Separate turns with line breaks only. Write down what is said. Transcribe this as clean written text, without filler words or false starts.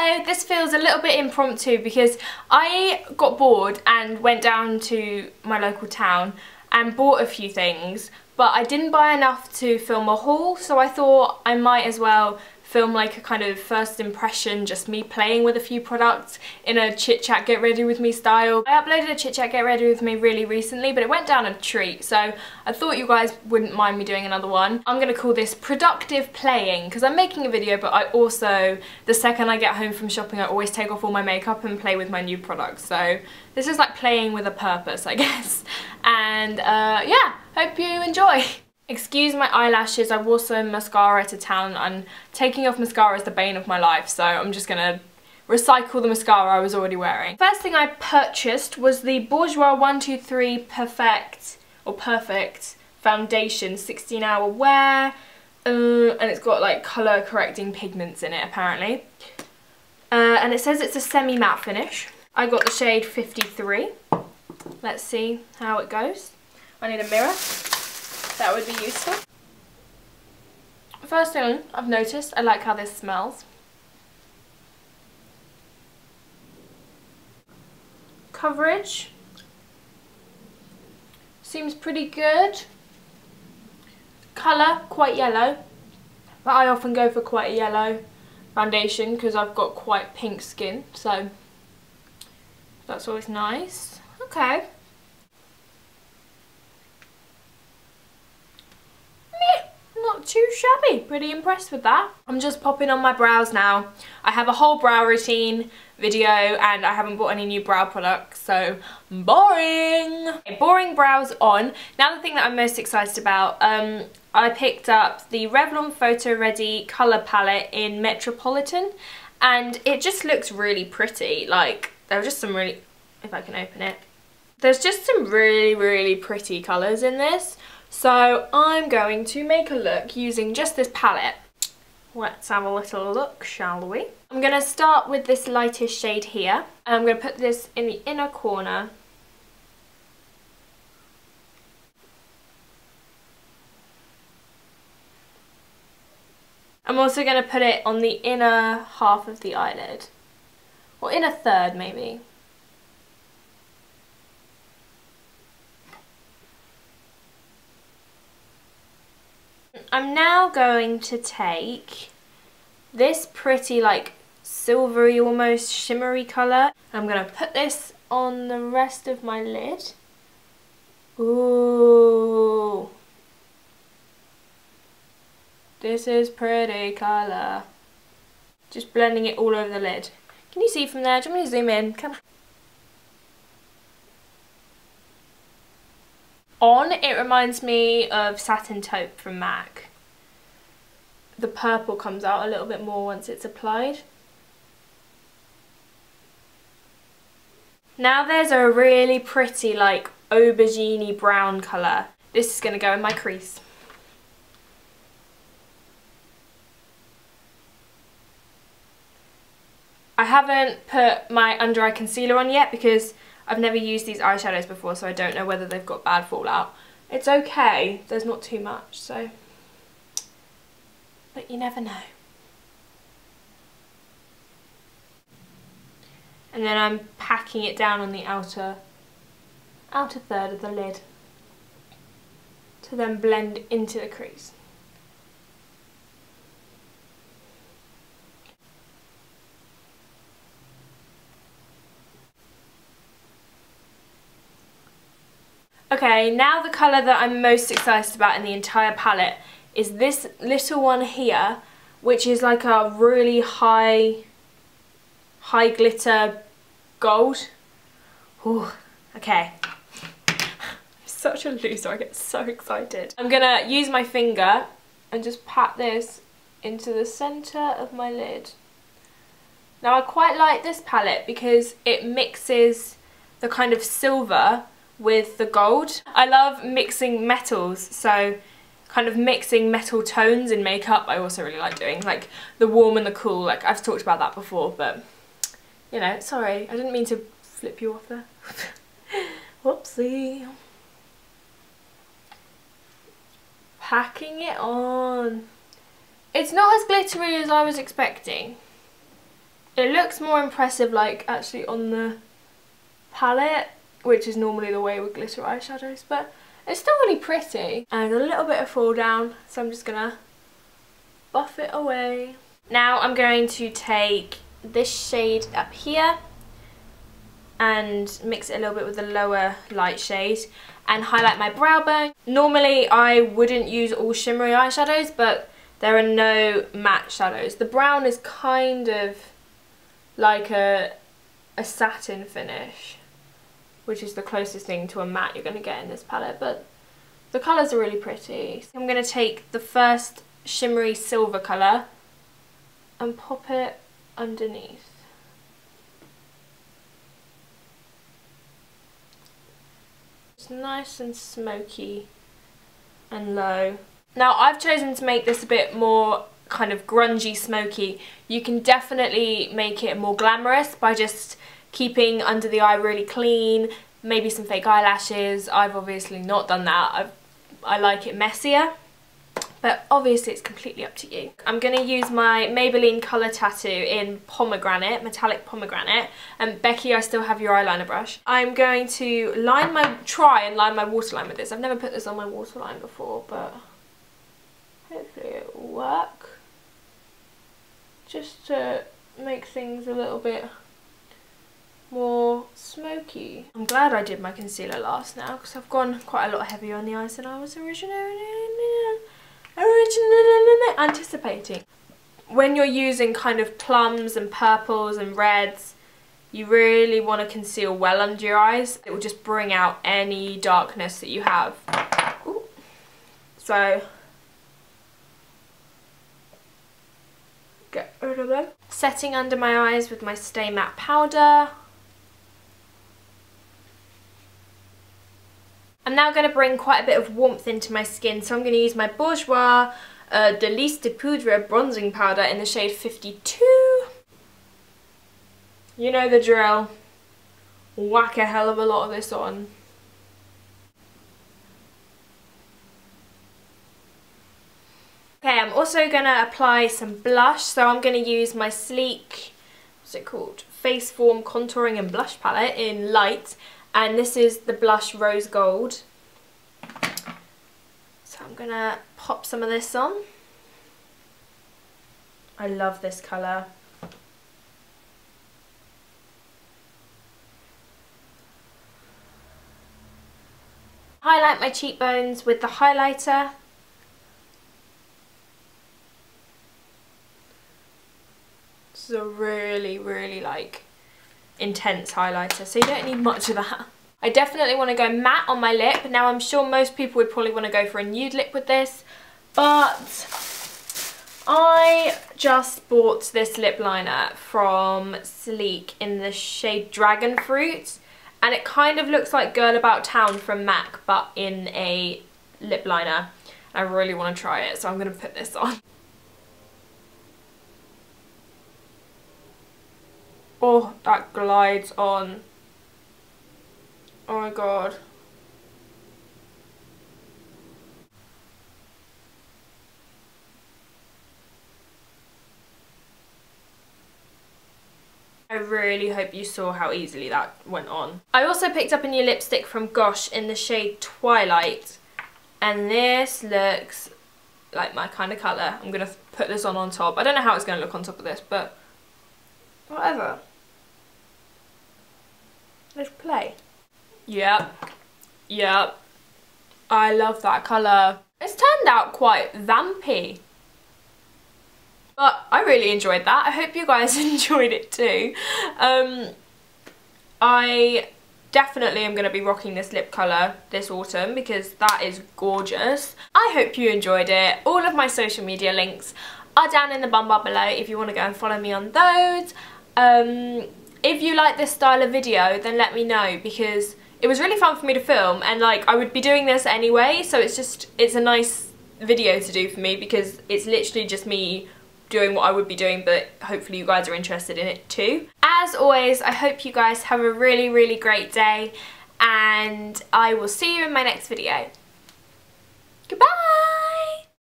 Hello, this feels a little bit impromptu because I got bored and went down to my local town and bought a few things, but I didn't buy enough to film a haul, so I thought I might as well film like a kind of first impression, just me playing with a few products in a chit chat get ready with me style. I uploaded a chit chat get ready with me really recently, but it went down a treat, so I thought you guys wouldn't mind me doing another one. I'm gonna call this productive playing because I'm making a video, but I also, the second I get home from shopping, I always take off all my makeup and play with my new products, so this is like playing with a purpose, I guess. And yeah, hope you enjoy. Excuse my eyelashes, I wore some mascara to town and taking off mascara is the bane of my life, so I'm just gonna recycle the mascara I was already wearing. First thing I purchased was the Bourjois 123 Perfect Foundation 16-hour wear, and it's got like colour correcting pigments in it apparently. And it says it's a semi-matte finish. I got the shade 53. Let's see how it goes. I need a mirror. That would be useful. First thing I've noticed, I like how this smells. Coverage seems pretty good. Colour, quite yellow, but I often go for quite a yellow foundation because I've got quite pink skin, so that's always nice. Okay. Not too shabby, pretty impressed with that. I'm just popping on my brows now. I have a whole brow routine video and I haven't bought any new brow products, so boring. Okay, boring brows on. Now the thing that I'm most excited about, I picked up the Revlon photoready colour palette in Metropolitan and it just looks really pretty. Like there are just some really, if I can open it, there's just some really pretty colours in this. So I'm going to make a look using just this palette. Let's have a little look, shall we? I'm going to start with this lightest shade here. And I'm going to put this in the inner corner. I'm also going to put it on the inner half of the eyelid. Or inner third maybe. I'm now going to take this pretty like silvery, almost shimmery colour. I'm going to put this on the rest of my lid. Ooh. This is pretty colour. Just blending it all over the lid. Can you see from there? Do you want me to zoom in? Come on, it reminds me of Satin Taupe from MAC. The purple comes out a little bit more once it's applied. Now there's a really pretty like aubergine brown colour. This is going to go in my crease. I haven't put my under eye concealer on yet because I've never used these eyeshadows before, so I don't know whether they've got bad fallout. It's okay, there's not too much, so, but you never know. And then I'm packing it down on the outer third of the lid to then blend into the crease. Okay, now the colour that I'm most excited about in the entire palette is this little one here, which is like a really high glitter gold. Ooh, okay. I'm such a loser, I get so excited. I'm gonna use my finger and just pat this into the centre of my lid. Now I quite like this palette because it mixes the kind of silver with the gold. I love mixing metals, so kind of mixing metal tones in makeup I also really like doing, like the warm and the cool, like I've talked about that before, but you know, sorry, I didn't mean to flip you off there. Whoopsie. Packing it on. It's not as glittery as I was expecting. It It looks more impressive like actually on the palette, which is normally the way with glitter eyeshadows, but it's still really pretty. And a little bit of fall down, so I'm just gonna buff it away. Now I'm going to take this shade up here and mix it a little bit with the lower light shade and highlight my brow bone. Normally I wouldn't use all shimmery eyeshadows, but there are no matte shadows. The brown is kind of like a satin finish, which is the closest thing to a matte you're going to get in this palette, but the colours are really pretty. So I'm going to take the first shimmery silver colour and pop it underneath. It's nice and smoky and low. Now I've chosen to make this a bit more kind of grungy, smoky. You can definitely make it more glamorous by just keeping under the eye really clean, maybe some fake eyelashes. I've obviously not done that. I like it messier, but obviously it's completely up to you. I'm going to use my Maybelline colour tattoo in pomegranate, metallic pomegranate. And Becky, I still have your eyeliner brush. I'm going to try and line my waterline with this. I've never put this on my waterline before, but hopefully it will work. Just to make things a little bit more smoky. I'm glad I did my concealer last now, because I've gone quite a lot heavier on the eyes than I was originally anticipating. When you're using kind of plums and purples and reds, you really want to conceal well under your eyes. It will just bring out any darkness that you have. Ooh. So get rid of them. Setting under my eyes with my Stay Matte powder. I'm now going to bring quite a bit of warmth into my skin, so I'm going to use my Bourjois Delice de Poudre bronzing powder in the shade 52. You know the drill. Whack a hell of a lot of this on. Okay, I'm also going to apply some blush, so I'm going to use my sleek, what's it called? Face Form Contouring and Blush palette in light. And this is the blush Rose Gold. So I'm gonna pop some of this on. I love this colour. Highlight my cheekbones with the highlighter. This is a really, really like intense highlighter, so you don't need much of that. I definitely want to go matte on my lip. Now I'm sure most people would probably want to go for a nude lip with this, but I just bought this lip liner from Sleek in the shade Dragon Fruit, and it kind of looks like Girl About Town from MAC but in a lip liner. I really want to try it, so I'm going to put this on. Oh, that glides on. Oh my god. I really hope you saw how easily that went on. I also picked up a new lipstick from Gosh in the shade Twilight, and this looks like my kind of colour. I'm going to put this on top. I don't know how it's going to look on top of this, but whatever. Let's play. Yep. I love that colour. It's turned out quite vampy. But I really enjoyed that. I hope you guys enjoyed it too. I definitely am going to be rocking this lip colour this autumn because that is gorgeous. I hope you enjoyed it. All of my social media links are down in the bum bar below if you want to go and follow me on those. If you like this style of video, then let me know, because it was really fun for me to film, and like I would be doing this anyway, so it's a nice video to do for me because it's literally just me doing what I would be doing, but hopefully you guys are interested in it too. As always, I hope you guys have a really, really great day, and I will see you in my next video. Goodbye!